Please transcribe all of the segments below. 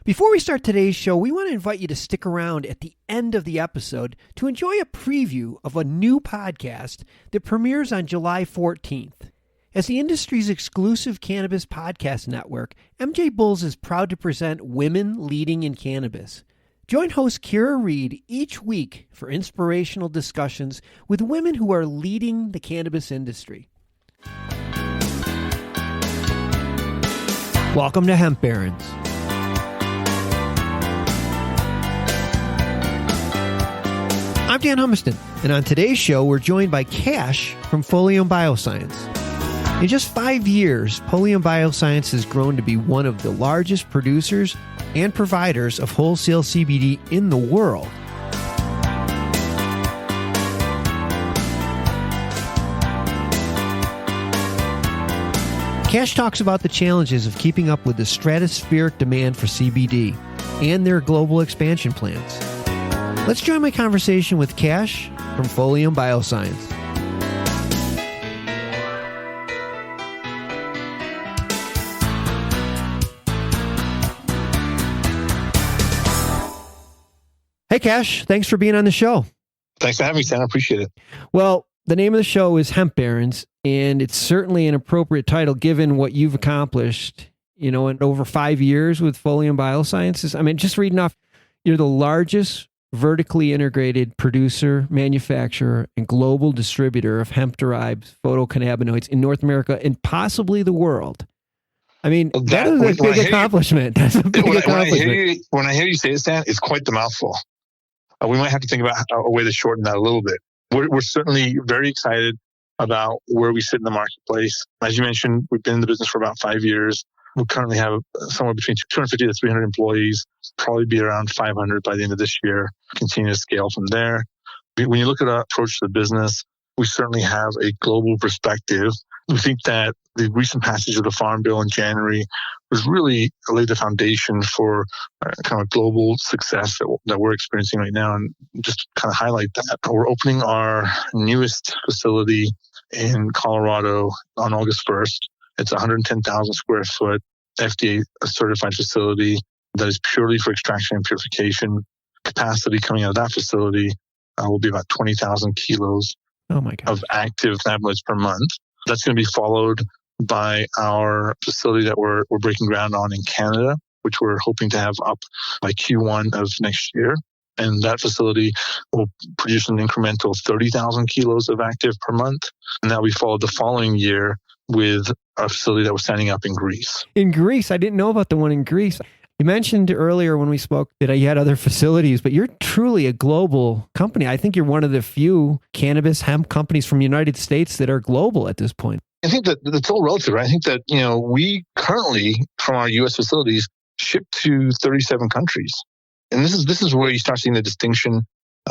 Before we start today's show, we want to invite you to stick around at the end of the episode to enjoy a preview of a new podcast that premieres on July 14th. As the industry's exclusive cannabis podcast network, MJBulls is proud to present Women Leading in Cannabis. Join host Kira Reed each week for inspirational discussions with women who are leading the cannabis industry. Welcome to Hemp Barons. I'm Dan Humiston, and on today's show, we're joined by Kash from Folium Biosciences. In just 5 years, Folium Biosciences has grown to be one of the largest producers and providers of wholesale CBD in the world. Kash talks about the challenges of keeping up with the stratospheric demand for CBD and their global expansion plans. Let's join my conversation with Kash from Folium Biosciences. Hey, Kash, thanks for being on the show. Thanks for having me, Sam. I appreciate it. Well, the name of the show is Hemp Barons, and it's certainly an appropriate title given what you've accomplished, in over 5 years with Folium Biosciences. I mean, just reading off, you're the largest vertically integrated producer, manufacturer, and global distributor of hemp-derived phytocannabinoids in North America and possibly the world. I mean, that is a big accomplishment. That's a big accomplishment. When I hear you say it, Stan, it's quite the mouthful. We might have to think about a way to shorten that a little bit. We're certainly very excited about where we sit in the marketplace. As you mentioned, we've been in the business for about 5 years. We currently have somewhere between 250 to 300 employees, probably be around 500 by the end of this year, continue to scale from there. When you look at our approach to the business, we certainly have a global perspective. We think that the recent passage of the Farm Bill in January was really laid the foundation for kind of global success that we're experiencing right now. And just kind of highlight that, we're opening our newest facility in Colorado on August 1st. It's a 110,000 square foot FDA certified facility that is purely for extraction and purification. Capacity coming out of that facility will be about 20,000 kilos of active cannabinoids per month. That's going to be followed by our facility that we're breaking ground on in Canada, which we're hoping to have up by Q1 of next year. And that facility will produce an incremental 30,000 kilos of active per month. And that will be followed the following year with a facility that was standing up in Greece. In Greece? I didn't know about the one in Greece. You mentioned earlier when we spoke that you had other facilities, but you're truly a global company. I think you're one of the few cannabis hemp companies from the United States that are global at this point. I think that it's all relative, right? I think that, we currently, from our U.S. facilities, ship to 37 countries. And this is where you start seeing the distinction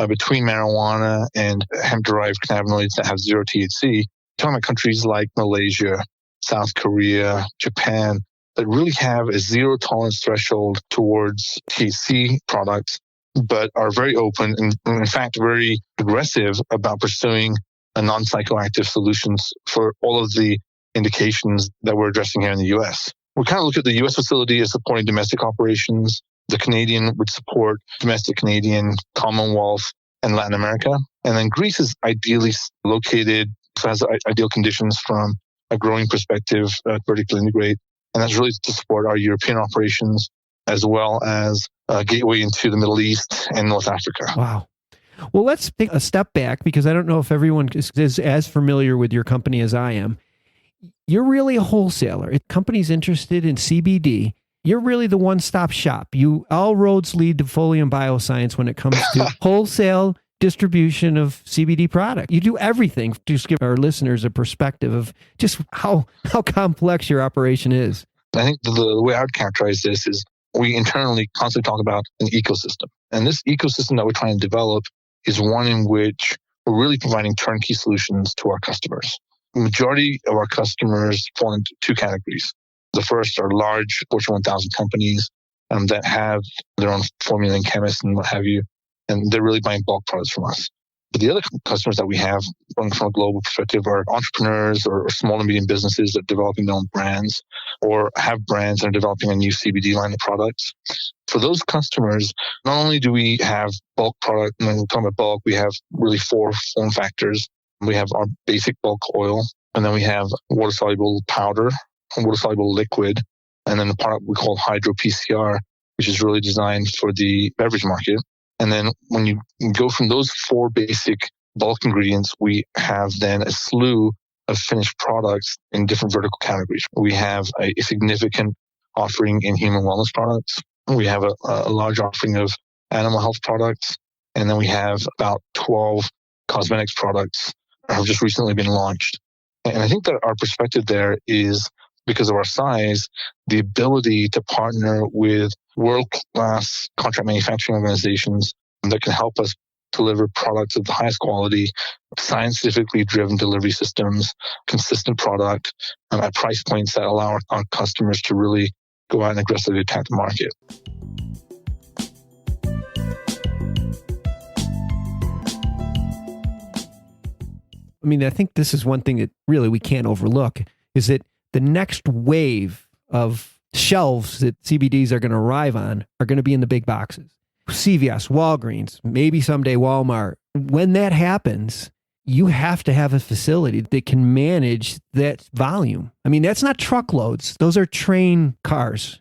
between marijuana and hemp-derived cannabinoids that have zero THC. Talking about countries like Malaysia, South Korea, Japan, that really have a zero tolerance threshold towards THC products, but are very open and in fact very aggressive about pursuing a non-psychoactive solutions for all of the indications that we're addressing here in the U.S. We kind of look at the U.S. facility as supporting domestic operations. The Canadian would support domestic Canadian, Commonwealth, and Latin America. And then Greece is ideally located, so has ideal conditions from a growing perspective, vertically integrate. And that's really to support our European operations as well as a gateway into the Middle East and North Africa. Wow. Well, let's take a step back because I don't know if everyone is as familiar with your company as I am. You're really a wholesaler. If companies interested in CBD, you're really the one-stop shop. All roads lead to Folium Bioscience when it comes to wholesale distribution of CBD product. You do everything. Just give our listeners a perspective of just how complex your operation is. I think the way I would characterize this is we internally constantly talk about an ecosystem. And this ecosystem that we're trying to develop is one in which we're really providing turnkey solutions to our customers. The majority of our customers fall into two categories. The first are large Fortune 1000 companies that have their own formulating chemists and what have you, and they're really buying bulk products from us. But the other customers that we have from a global perspective are entrepreneurs or small and medium businesses that are developing their own brands or have brands and are developing a new CBD line of products. For those customers, not only do we have bulk product, and when we're talking about bulk, we have really 4 form factors. We have our basic bulk oil, and then we have water-soluble powder, water-soluble liquid, and then the product we call Hydro PCR, which is really designed for the beverage market. And then when you go from those 4 basic bulk ingredients, we have then a slew of finished products in different vertical categories. We have a significant offering in human wellness products. We have a large offering of animal health products. And then we have about 12 cosmetics products that have just recently been launched. And I think that our perspective there is, because of our size, the ability to partner with world-class contract manufacturing organizations that can help us deliver products of the highest quality, scientifically driven delivery systems, consistent product, at price points that allow our customers to really go out and aggressively attack the market. I mean, I think this is one thing that really we can't overlook, is that the next wave of shelves that CBDs are going to arrive on are going to be in the big boxes. CVS, Walgreens, maybe someday Walmart. When that happens, you have to have a facility that can manage that volume. I mean, that's not truckloads. Those are train cars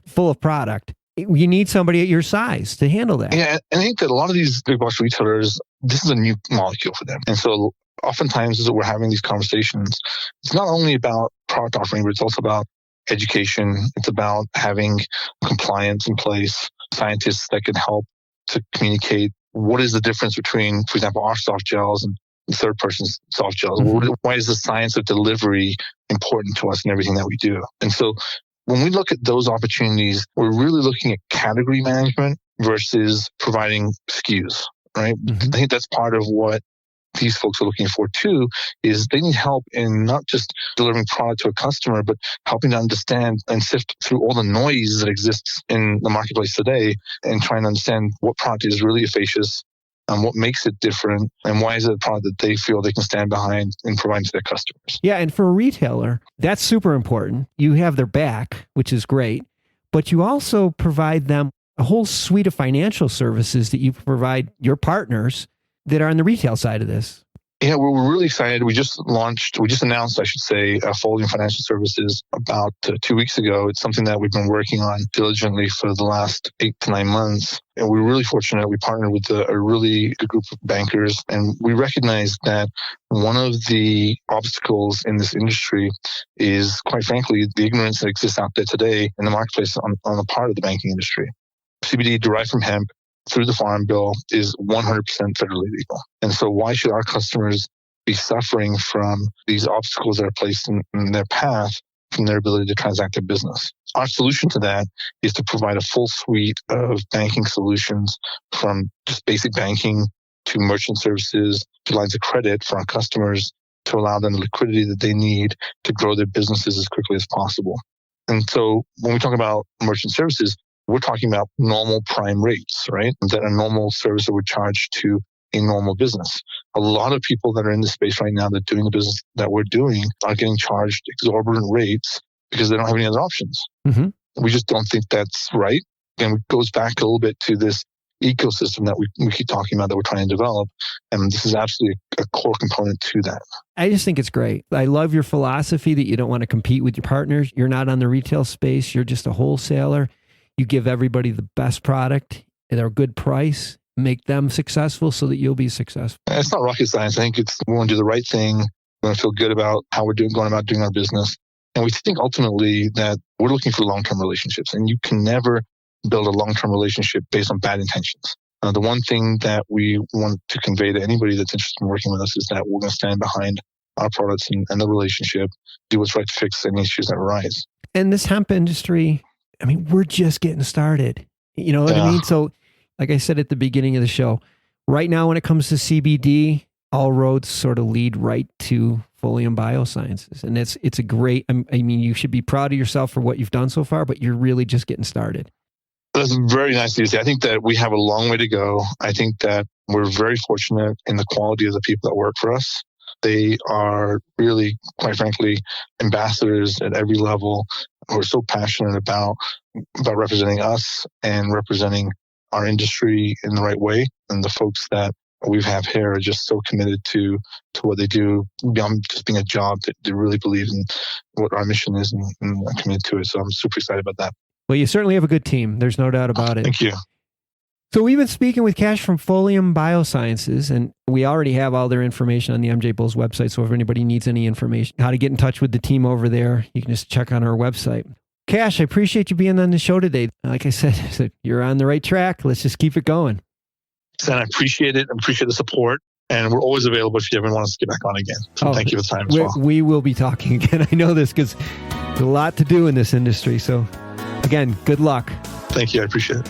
full of product. You need somebody at your size to handle that. Yeah, and I think that a lot of these big box retailers, this is a new molecule for them. And so oftentimes as we're having these conversations, it's not only about product offering, but it's also about education. It's about having compliance in place, scientists that can help to communicate what is the difference between, for example, our soft gels and third person's soft gels. Mm-hmm. Why is the science of delivery important to us in everything that we do? And so when we look at those opportunities, we're really looking at category management versus providing SKUs, right? Mm-hmm. I think that's part of what these folks are looking for too, is they need help in not just delivering product to a customer, but helping to understand and sift through all the noise that exists in the marketplace today and trying to understand what product is really efficacious and what makes it different and why is it a product that they feel they can stand behind and provide to their customers. Yeah, and for a retailer, that's super important. You have their back, which is great, but you also provide them a whole suite of financial services that you provide your partners that are on the retail side of this. Yeah, we're really excited. We just announced, I should say, Folium Financial Services about 2 weeks ago. It's something that we've been working on diligently for the last 8 to 9 months. And we're really fortunate. We partnered with a really good group of bankers. And we recognize that one of the obstacles in this industry is, quite frankly, the ignorance that exists out there today in the marketplace on the part of the banking industry. CBD derived from hemp through the Farm Bill is 100% federally legal. And so why should our customers be suffering from these obstacles that are placed in their path from their ability to transact their business? Our solution to that is to provide a full suite of banking solutions, from just basic banking to merchant services to lines of credit for our customers, to allow them the liquidity that they need to grow their businesses as quickly as possible. And so when we talk about merchant services, we're talking about normal prime rates, right? That a normal service that would charge to a normal business. A lot of people that are in this space right now that are doing the business that we're doing are getting charged exorbitant rates because they don't have any other options. Mm-hmm. We just don't think that's right. And it goes back a little bit to this ecosystem that we keep talking about that we're trying to develop. And this is absolutely a core component to that. I just think it's great. I love your philosophy that you don't want to compete with your partners. You're not on the retail space. You're just a wholesaler. You give everybody the best product at a good price, make them successful so that you'll be successful. It's not rocket science. I think we want to do the right thing. We want to feel good about how we're going about doing our business. And we think ultimately that we're looking for long-term relationships, and you can never build a long-term relationship based on bad intentions. The one thing that we want to convey to anybody that's interested in working with us is that we're going to stand behind our products and the relationship, do what's right to fix any issues that arise. And this hemp industry, I mean, we're just getting started. You know what I mean? So, like I said at the beginning of the show, right now when it comes to CBD, all roads sort of lead right to Folium Biosciences. And it's a great, I mean, you should be proud of yourself for what you've done so far, but you're really just getting started. That's very nice of you to say. I think that we have a long way to go. I think that we're very fortunate in the quality of the people that work for us. They are really, quite frankly, ambassadors at every level who are so passionate about representing us and representing our industry in the right way. And the folks that we have here are just so committed to what they do beyond just being a job. They really believe in what our mission is and are committed to it. So I'm super excited about that. Well, you certainly have a good team. There's no doubt about it. Thank you. So we've been speaking with Kash from Folium Biosciences, and we already have all their information on the MJBulls website. So if anybody needs any information, how to get in touch with the team over there, you can just check on our website. Kash, I appreciate you being on the show today. Like I said, you're on the right track. Let's just keep it going. And I appreciate it. I appreciate the support. And we're always available if you ever want us to get back on again. So thank you for the time as well. We will be talking again. I know this because there's a lot to do in this industry. So again, good luck. Thank you. I appreciate it.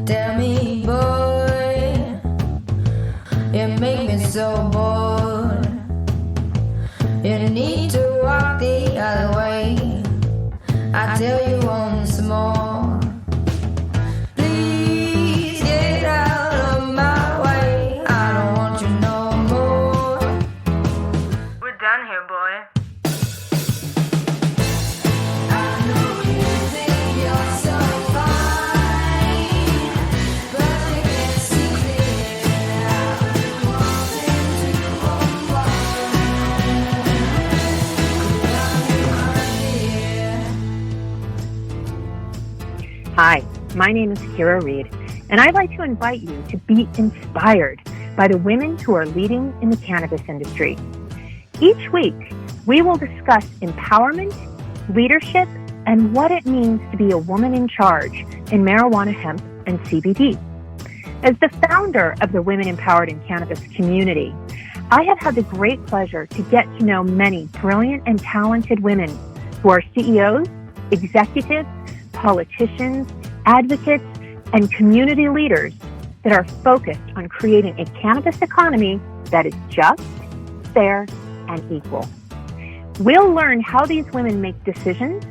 Tell me, boy, you make me so bored. You need to walk the other way. I tell you once more. Please get out of my way. I don't want you no more. We're done here, boy. I know you think you're so fine, but you can't see clear. I've been wanting to unwind. Hi, my name is Kira Reed, and I'd like to invite you to be inspired by the women who are leading in the cannabis industry. Each week, we will discuss empowerment, leadership, and what it means to be a woman in charge in marijuana, hemp, and CBD. As the founder of the Women Empowered in Cannabis community, I have had the great pleasure to get to know many brilliant and talented women who are CEOs, executives, politicians, advocates, and community leaders that are focused on creating a cannabis economy that is just, fair, and equal. We'll learn how these women make decisions,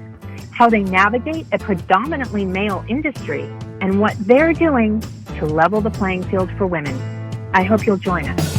how they navigate a predominantly male industry, and what they're doing to level the playing field for women. I hope you'll join us.